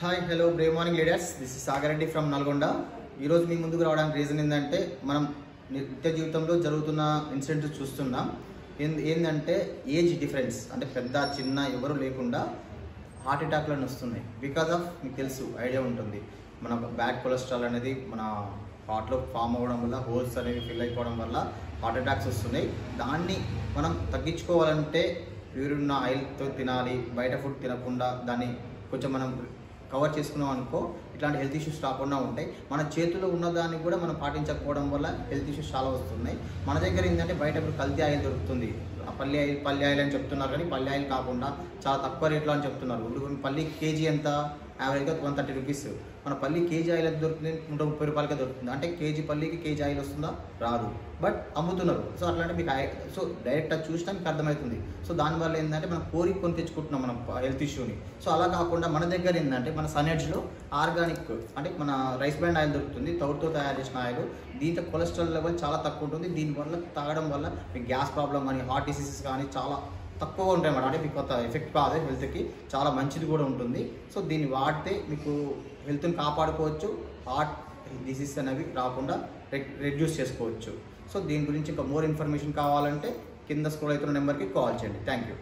Hi hello Brave morning leaders, this is Sagar Reddy from Nalgonda. ఈరోజు మీ ముందుకు రావడానికి రీజన్ ఏంటంటే మనం నిత్య జీవితంలో జరుగుతున్న ఇన్సిడెంట్స్ చూస్తున్నాం. ఏంటంటే ఏజ్ డిఫరెన్స్, అంటే పెద్ద చిన్న ఎవరు లేకుండా హార్ట్ అటాక్లను వస్తున్నాయి. బికాజ్ ఆఫ్ మీకు తెలుసు, ఐడియా ఉంటుంది, మన బ్యాడ్ కొలెస్ట్రాల్ అనేది మన హార్ట్లో ఫామ్ అవ్వడం వల్ల, హోల్స్ అనేవి ఫిల్ అయిపోవడం వల్ల హార్ట్ అటాక్స్ వస్తున్నాయి. దాన్ని మనం తగ్గించుకోవాలంటే ప్యూరిన్ ఆయిల్తో తినాలి, బయట ఫుడ్ తినకుండా దాన్ని కొంచెం మనం కవర్ చేసుకున్నాం అనుకో, ఇట్లాంటి హెల్త్ ఇష్యూస్ రాకుండా ఉంటాయి. మన చేతిలో ఉన్నదాన్ని కూడా మనం పాటించకపోవడం వల్ల హెల్త్ ఇష్యూస్ చాలా వస్తున్నాయి. మన దగ్గర ఏంటంటే బయట ఇప్పుడు కల్తీ ఆయిల్ దొరుకుతుంది, పల్లి ఆయిల్ అని చెప్తున్నారు, కానీ పల్లి ఆయిల్ కాకుండా చాలా తక్కువ రేట్లో అని చెప్తున్నారు. ఇప్పుడు పల్లి కేజీ ఎంత, యావరేజ్గా 130 రూపీస్. మన పల్లి కేజీ ఆయిల్ ఎంత దొరుకుతుంది? 130 రూపాయలకే దొరుకుతుంది. అంటే కేజీ పల్లికి కేజీ ఆయిల్ వస్తుందా? రాదు, బట్ అమ్ముతున్నారు. సో అట్లాంటి మీకు సో డైరెక్ట్ అది చూసినా మీకు అర్థమవుతుంది. సో దానివల్ల ఏంటంటే మనం కోరిక కొని తెచ్చుకుంటున్నాం మనం హెల్త్ ఇష్యూని. సో అలా కాకుండా మన దగ్గర ఏంటంటే మన సన్ఎడ్జ్లో ఆర్గానిక్, అంటే మన రైస్ బ్రాండ్ ఆయిల్ దొరుకుతుంది, తౌడుతో తయారు చేసిన ఆయిల్. దీంట్లో కొలెస్ట్రాల్ లెవెల్ చాలా తక్కువ ఉంటుంది. దీనివల్ల తాగడం వల్ల మీకు గ్యాస్ ప్రాబ్లం కానీ, హార్ట్ డిసీజెస్ కానీ చాలా తక్కువగా ఉంటాయి అన్నమాట. అంటే మీకు కొత్త ఎఫెక్ట్ కాదు, హెల్త్కి చాలా మంచిది కూడా ఉంటుంది. సో దీన్ని వాడితే మీకు హెల్త్ని కాపాడుకోవచ్చు, హార్ట్ డిసీజ్ అనేవి రాకుండా రెడ్యూస్ చేసుకోవచ్చు. సో దీని గురించి ఇంకా మోర్ ఇన్ఫర్మేషన్ కావాలంటే కింద స్క్రోల్ అవుతున్న నెంబర్కి కాల్ చేయండి. Thank you.